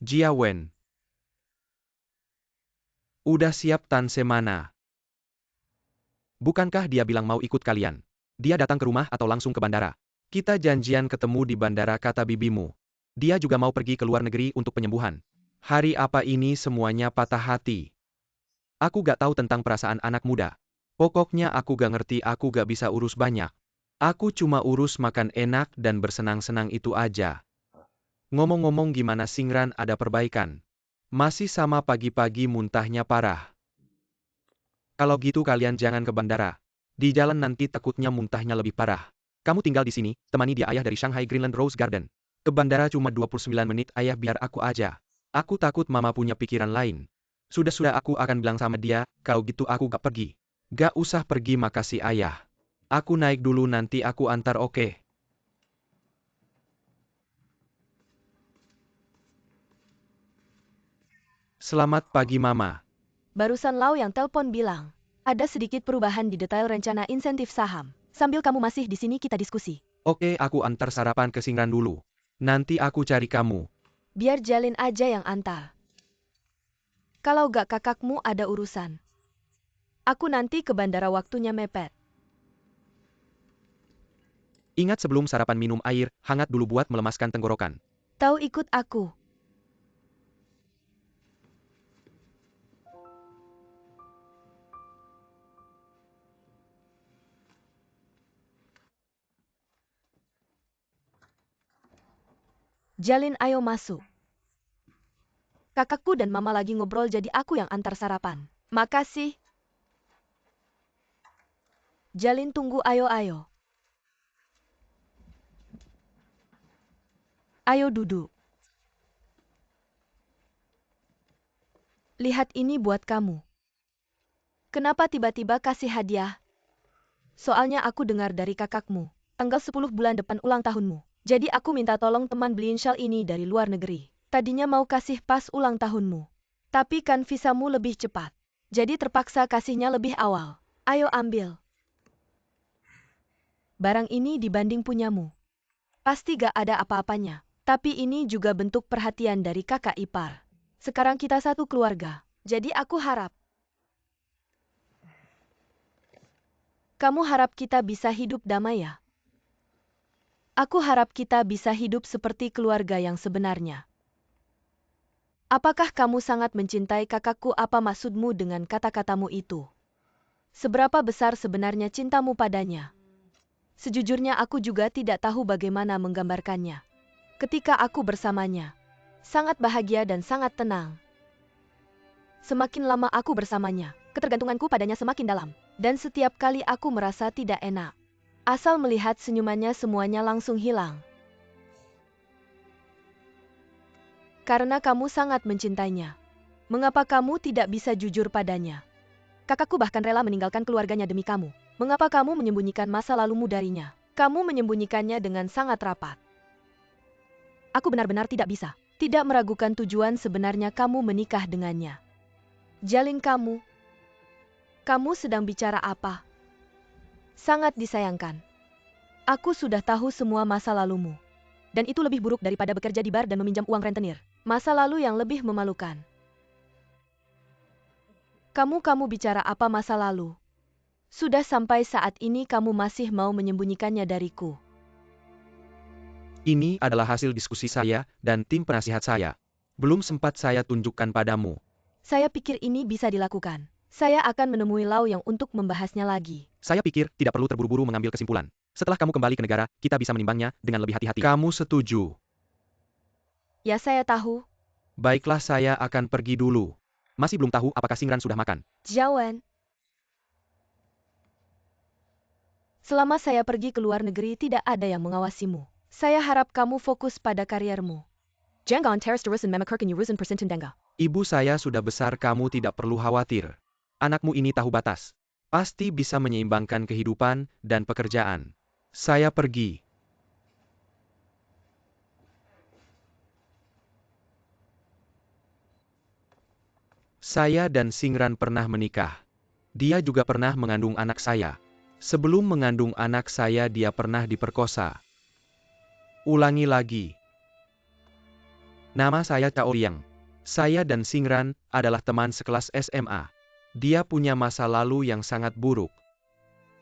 Jia Wen. Udah siap Tanse mana? Bukankah dia bilang mau ikut kalian? Dia datang ke rumah atau langsung ke bandara? Kita janjian ketemu di bandara, kata bibimu. Dia juga mau pergi ke luar negeri untuk penyembuhan. Hari apa ini semuanya patah hati. Aku gak tahu tentang perasaan anak muda. Pokoknya aku gak ngerti, aku gak bisa urus banyak. Aku cuma urus makan enak dan bersenang-senang itu aja. Ngomong-ngomong, gimana Singran, ada perbaikan? Masih sama pagi-pagi muntahnya parah. Kalau gitu kalian jangan ke bandara. Di jalan nanti takutnya muntahnya lebih parah. Kamu tinggal di sini, temani dia ayah dari Shanghai Greenland Rose Garden. Ke bandara cuma 29 menit ayah biar aku aja. Aku takut mama punya pikiran lain. Sudah-sudah aku akan bilang sama dia, kalau gitu aku gak pergi. Gak usah pergi makasih ayah. Aku naik dulu nanti aku antar oke. Selamat pagi mama. Barusan Lau yang telpon bilang, ada sedikit perubahan di detail rencana insentif saham. Sambil kamu masih di sini kita diskusi. Oke aku antar sarapan ke Singran dulu. Nanti aku cari kamu. Biar Jalin aja yang antar. Kalau gak kakakmu ada urusan. Aku nanti ke bandara waktunya mepet. Ingat sebelum sarapan minum air hangat dulu buat melemaskan tenggorokan. Tahu ikut aku. Jalin ayo masuk. Kakakku dan mama lagi ngobrol jadi aku yang antar sarapan. Makasih. Jalin tunggu ayo. Ayo duduk. Lihat ini buat kamu. Kenapa tiba-tiba kasih hadiah? Soalnya aku dengar dari kakakmu. Tanggal 10 bulan depan ulang tahunmu. Jadi aku minta tolong teman beliin shawl ini dari luar negeri. Tadinya mau kasih pas ulang tahunmu. Tapi kan visamu lebih cepat. Jadi terpaksa kasihnya lebih awal. Ayo ambil. Barang ini dibanding punyamu. Pasti gak ada apa-apanya. Tapi ini juga bentuk perhatian dari kakak ipar. Sekarang kita satu keluarga. Jadi aku harap. Kamu harap kita bisa hidup damai ya? Aku harap kita bisa hidup seperti keluarga yang sebenarnya. Apakah kamu sangat mencintai kakakku? Apa maksudmu dengan kata-katamu itu? Seberapa besar sebenarnya cintamu padanya? Sejujurnya aku juga tidak tahu bagaimana menggambarkannya. Ketika aku bersamanya, sangat bahagia dan sangat tenang. Semakin lama aku bersamanya, ketergantunganku padanya semakin dalam. Dan setiap kali aku merasa tidak enak. Asal melihat senyumannya semuanya langsung hilang. Karena kamu sangat mencintainya. Mengapa kamu tidak bisa jujur padanya? Kakakku bahkan rela meninggalkan keluarganya demi kamu. Mengapa kamu menyembunyikan masa lalumu darinya? Kamu menyembunyikannya dengan sangat rapat. Aku benar-benar tidak bisa. Tidak meragukan tujuan sebenarnya kamu menikah dengannya. Jalin kamu. Kamu sedang bicara apa? Sangat disayangkan. Aku sudah tahu semua masa lalumu. Dan itu lebih buruk daripada bekerja di bar dan meminjam uang rentenir. Masa lalu yang lebih memalukan. Kamu bicara apa masa lalu? Sudah sampai saat ini kamu masih mau menyembunyikannya dariku. Ini adalah hasil diskusi saya dan tim penasihat saya. Belum sempat saya tunjukkan padamu. Saya pikir ini bisa dilakukan. Saya akan menemui Lau yang untuk membahasnya lagi. Saya pikir tidak perlu terburu-buru mengambil kesimpulan. Setelah kamu kembali ke negara, kita bisa menimbangnya dengan lebih hati-hati. Kamu setuju? Ya saya tahu. Baiklah saya akan pergi dulu. Masih belum tahu apakah Singran sudah makan. Jawan. Selama saya pergi ke luar negeri tidak ada yang mengawasimu. Saya harap kamu fokus pada kariermu. Jangan terus terusan memikirkan urusan persentendanga. Ibu saya sudah besar kamu tidak perlu khawatir. Anakmu ini tahu batas. Pasti bisa menyeimbangkan kehidupan dan pekerjaan. Saya pergi. Saya dan Singran pernah menikah. Dia juga pernah mengandung anak saya. Sebelum mengandung anak saya dia pernah diperkosa. Ulangi lagi. Nama saya Cao Liang. Saya dan Singran adalah teman sekelas SMA. Dia punya masa lalu yang sangat buruk.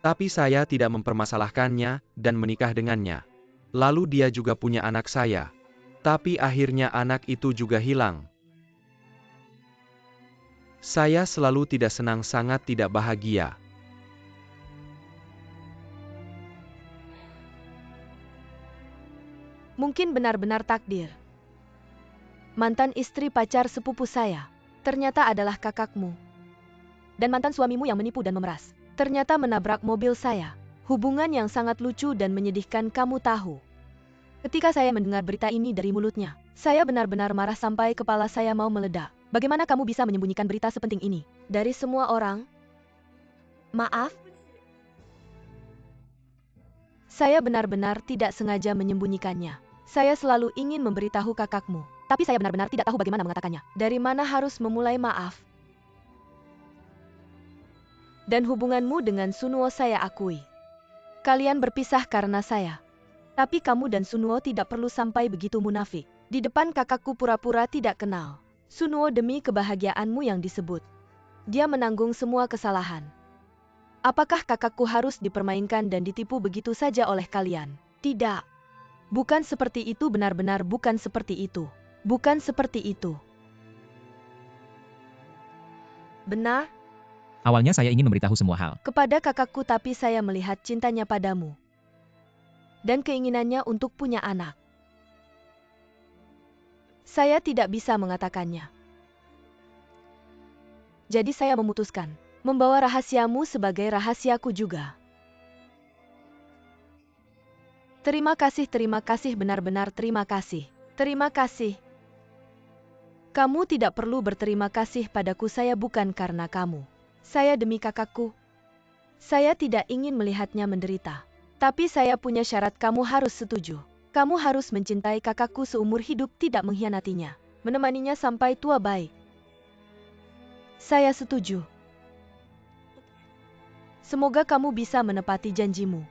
Tapi saya tidak mempermasalahkannya dan menikah dengannya. Lalu dia juga punya anak saya. Tapi akhirnya anak itu juga hilang. Saya selalu tidak senang, sangat tidak bahagia. Mungkin benar-benar takdir. Mantan istri pacar sepupu saya ternyata adalah kakakmu. Dan mantan suamimu yang menipu dan memeras ternyata menabrak mobil saya. Hubungan yang sangat lucu dan menyedihkan, kamu tahu. Ketika saya mendengar berita ini dari mulutnya, saya benar-benar marah sampai kepala saya mau meledak. Bagaimana kamu bisa menyembunyikan berita sepenting ini dari semua orang? Maaf, Saya benar-benar tidak sengaja menyembunyikannya. Saya selalu ingin memberitahu kakakmu, tapi saya benar-benar tidak tahu bagaimana mengatakannya. Dari mana harus memulai maaf? Dan hubunganmu dengan Sunwo saya akui. Kalian berpisah karena saya. Tapi kamu dan Sunwo tidak perlu sampai begitu munafik. Di depan kakakku pura-pura tidak kenal. Sunwo demi kebahagiaanmu yang disebut. Dia menanggung semua kesalahan. Apakah kakakku harus dipermainkan dan ditipu begitu saja oleh kalian? Tidak. Bukan seperti itu, benar-benar bukan seperti itu. Bukan seperti itu. Benar? Awalnya saya ingin memberitahu semua hal. Kepada kakakku, tapi saya melihat cintanya padamu. Dan keinginannya untuk punya anak. Saya tidak bisa mengatakannya. Jadi saya memutuskan membawa rahasiamu sebagai rahasiaku juga. Terima kasih, benar-benar terima kasih. Terima kasih. Kamu tidak perlu berterima kasih padaku, saya bukan karena kamu. Saya demi kakakku. Saya tidak ingin melihatnya menderita. Tapi saya punya syarat, kamu harus setuju. Kamu harus mencintai kakakku seumur hidup, tidak mengkhianatinya. Menemaninya sampai tua baik. Saya setuju. Semoga kamu bisa menepati janjimu.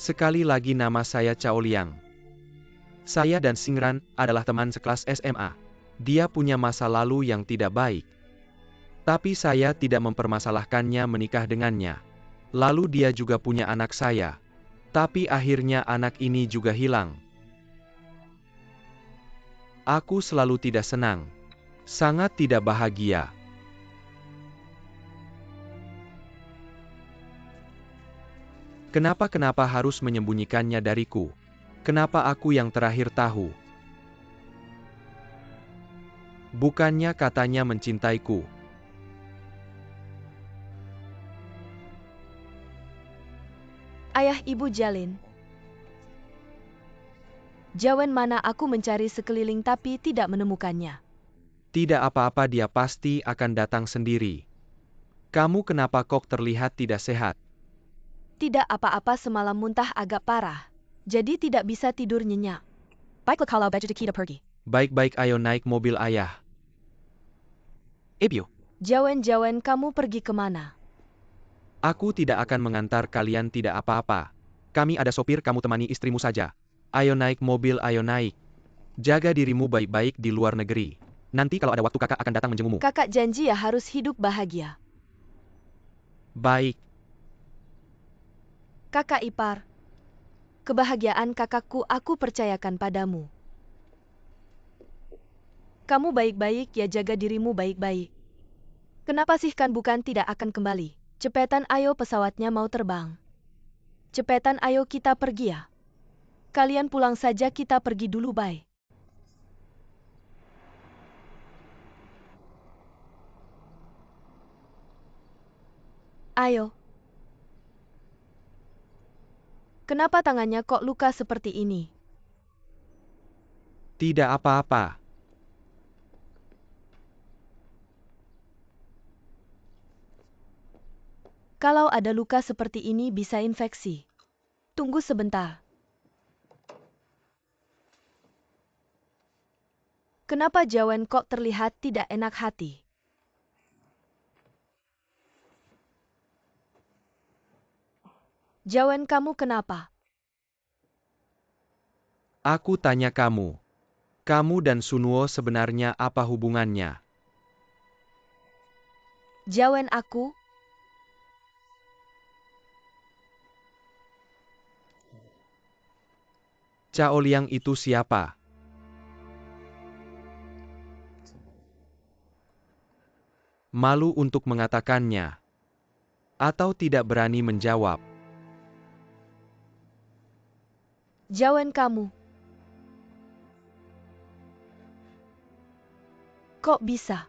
Sekali lagi, nama saya Cao Liang. Saya dan Xingran adalah teman sekelas SMA. Dia punya masa lalu yang tidak baik. Tapi saya tidak mempermasalahkannya menikah dengannya. Lalu dia juga punya anak saya. Tapi akhirnya anak ini juga hilang. Aku selalu tidak senang. Sangat tidak bahagia. Kenapa harus menyembunyikannya dariku? Kenapa aku yang terakhir tahu? Bukannya katanya mencintaiku. Ayah Ibu Jalin. Jawan mana aku mencari sekeliling tapi tidak menemukannya. Tidak apa-apa, dia pasti akan datang sendiri. Kamu kenapa kok terlihat tidak sehat? Tidak apa-apa, semalam muntah agak parah. Jadi tidak bisa tidur nyenyak. Baiklah kalau begitu kita pergi. Baik-baik, ayo naik mobil ayah. Ebyo. Jawan, kamu pergi kemana? Aku tidak akan mengantar kalian, tidak apa-apa. Kami ada sopir, kamu temani istrimu saja. Ayo naik mobil, ayo naik. Jaga dirimu baik-baik di luar negeri. Nanti kalau ada waktu kakak akan datang menjengukmu. Kakak janji ya harus hidup bahagia. Baik. Kakak ipar. Kebahagiaan kakakku aku percayakan padamu. Kamu baik-baik ya, jaga dirimu baik-baik. Kenapa sih, kan bukan tidak akan kembali. Cepetan ayo, pesawatnya mau terbang. Cepetan ayo kita pergi ya. Kalian pulang saja, kita pergi dulu, bye. Ayo. Kenapa tangannya kok luka seperti ini? Tidak apa-apa. Kalau ada luka seperti ini bisa infeksi. Tunggu sebentar. Kenapa Jawan kok terlihat tidak enak hati? Jawan, kamu kenapa? Aku tanya kamu. Kamu dan Sunwo sebenarnya apa hubungannya? Jawen aku, Chaoliang itu siapa? Malu untuk mengatakannya. Atau tidak berani menjawab. Jawen kamu. Kok bisa?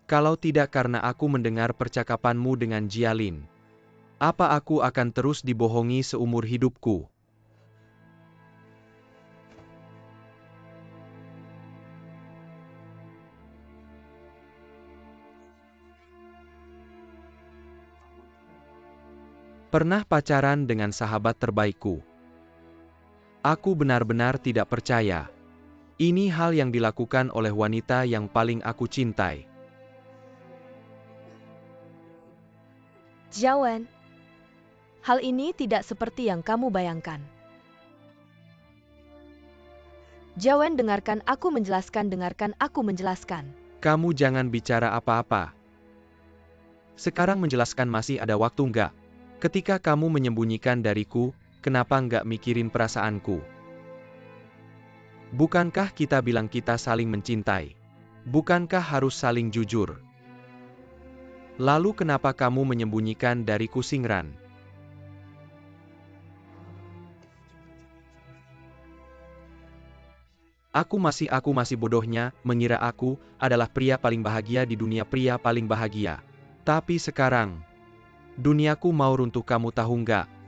Kalau tidak karena aku mendengar percakapanmu dengan Jialin. Apa aku akan terus dibohongi seumur hidupku? Pernah pacaran dengan sahabat terbaikku. Aku benar-benar tidak percaya. Ini hal yang dilakukan oleh wanita yang paling aku cintai. Jawen, hal ini tidak seperti yang kamu bayangkan. Jawen, dengarkan aku menjelaskan. Kamu jangan bicara apa-apa. Sekarang menjelaskan masih ada waktu nggak? Ketika kamu menyembunyikan dariku, kenapa nggak mikirin perasaanku? Bukankah kita bilang kita saling mencintai? Bukankah harus saling jujur? Lalu kenapa kamu menyembunyikan dariku, Singran? Aku masih bodohnya, mengira aku adalah pria paling bahagia di dunia, pria paling bahagia. Tapi sekarang, duniaku mau runtuh, kamu tahu nggak?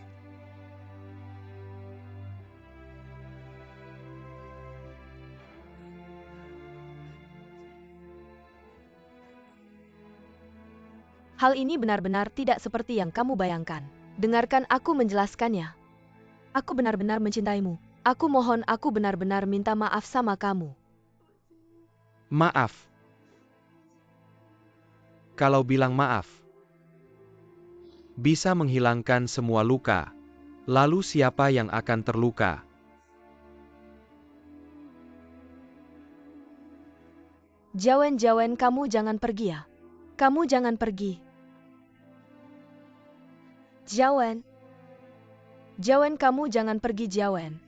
Hal ini benar-benar tidak seperti yang kamu bayangkan. Dengarkan aku menjelaskannya. Aku benar-benar mencintaimu. Aku mohon, aku benar-benar minta maaf sama kamu. Maaf. Kalau bilang maaf, bisa menghilangkan semua luka. Lalu siapa yang akan terluka? Jawen, kamu jangan pergi ya. Kamu jangan pergi. Jawen, kamu jangan pergi, Jawen.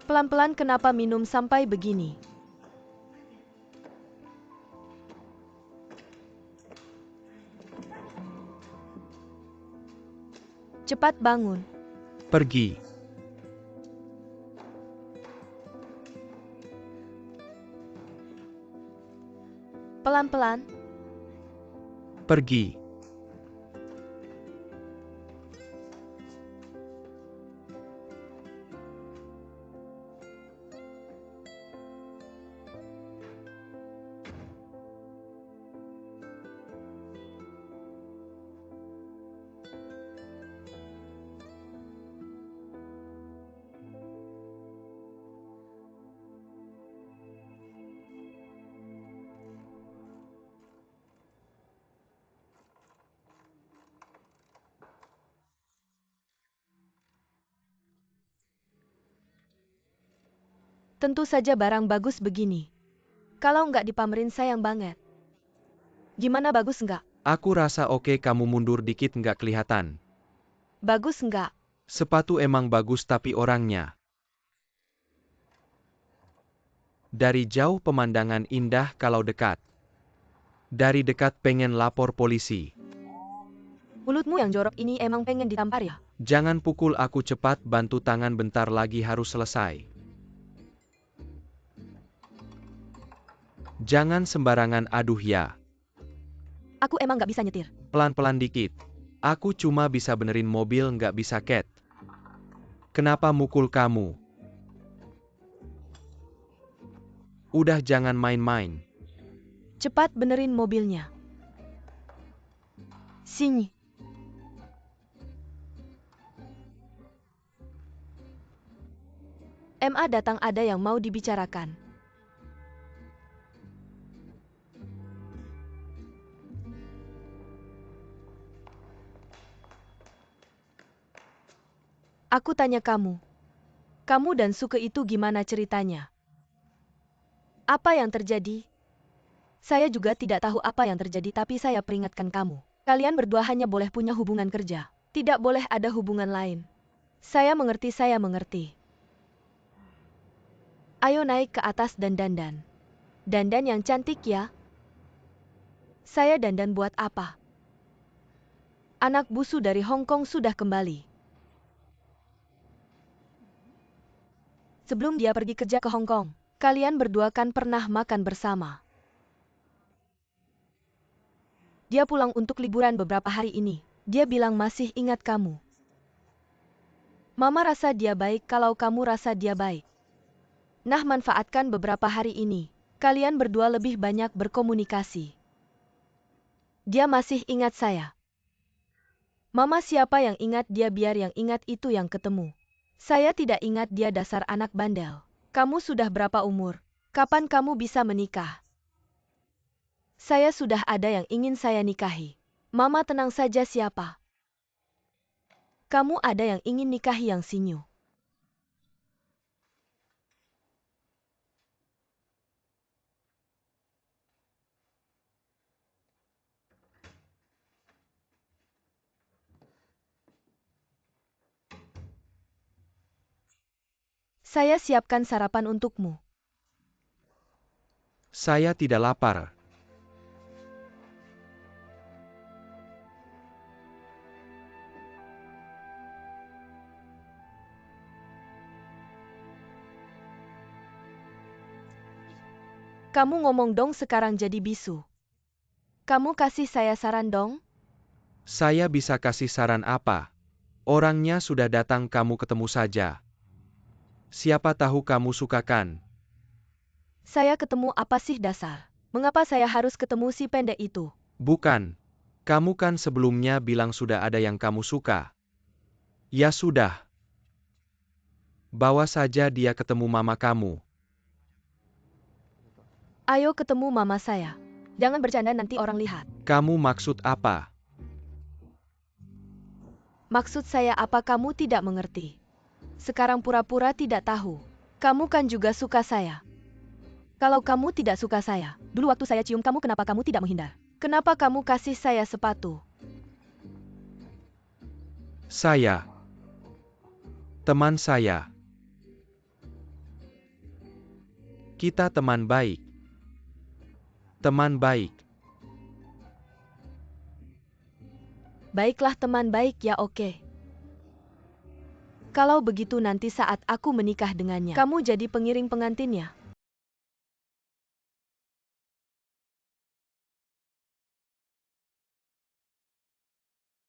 Pelan-pelan, kenapa minum sampai begini? Cepat bangun. Pergi. Pelan-pelan. Pergi. Tentu saja barang bagus begini. Kalau nggak dipamerin sayang banget. Gimana, bagus nggak? Aku rasa oke, kamu mundur dikit nggak kelihatan. Bagus nggak? Sepatu emang bagus tapi orangnya. Dari jauh pemandangan indah kalau dekat. Dari dekat pengen lapor polisi. Mulutmu yang jorok ini emang pengen ditampar ya? Jangan pukul aku, cepat bantu tangan, bentar lagi harus selesai. Jangan sembarangan, aduh ya. Aku emang nggak bisa nyetir. Pelan-pelan dikit. Aku cuma bisa benerin mobil, nggak bisa cat. Kenapa mukul kamu? Udah jangan main-main. Cepat benerin mobilnya. Sini. MA datang, ada yang mau dibicarakan. Aku tanya kamu. Kamu dan Suke itu gimana ceritanya? Apa yang terjadi? Saya juga tidak tahu apa yang terjadi, tapi saya peringatkan kamu. Kalian berdua hanya boleh punya hubungan kerja. Tidak boleh ada hubungan lain. Saya mengerti, saya mengerti. Ayo naik ke atas dan dandan. Dandan yang cantik ya. Saya dandan buat apa? Anak busu dari Hong Kong sudah kembali. Sebelum dia pergi kerja ke Hong Kong, kalian berdua kan pernah makan bersama. Dia pulang untuk liburan beberapa hari ini. Dia bilang masih ingat kamu. Mama rasa dia baik kalau kamu rasa dia baik. Nah, manfaatkan beberapa hari ini. Kalian berdua lebih banyak berkomunikasi. Dia masih ingat saya. Mama siapa yang ingat dia, biar yang ingat itu yang ketemu. Saya tidak ingat dia, dasar anak bandel. Kamu sudah berapa umur? Kapan kamu bisa menikah? Saya sudah ada yang ingin saya nikahi. Mama tenang saja, siapa? Kamu ada yang ingin nikahi yang sinyo. Saya siapkan sarapan untukmu. Saya tidak lapar. Kamu ngomong dong, sekarang jadi bisu. Kamu kasih saya saran dong? Saya bisa kasih saran apa? Orangnya sudah datang, kamu ketemu saja. Siapa tahu kamu suka kan? Saya ketemu apa sih, dasar? Mengapa saya harus ketemu si pendek itu? Bukan. Kamu kan sebelumnya bilang sudah ada yang kamu suka. Ya sudah. Bawa saja dia ketemu mama kamu. Ayo ketemu mama saya. Jangan bercanda, nanti orang lihat. Kamu maksud apa? Maksud saya apa, kamu tidak mengerti? Sekarang pura-pura tidak tahu. Kamu kan juga suka saya. Kalau kamu tidak suka saya, dulu waktu saya cium kamu, kenapa kamu tidak menghindar? Kenapa kamu kasih saya sepatu? Saya. Teman saya. Kita teman baik. Teman baik. Baiklah, teman baik ya, oke. Kalau begitu nanti saat aku menikah dengannya, kamu jadi pengiring pengantinnya.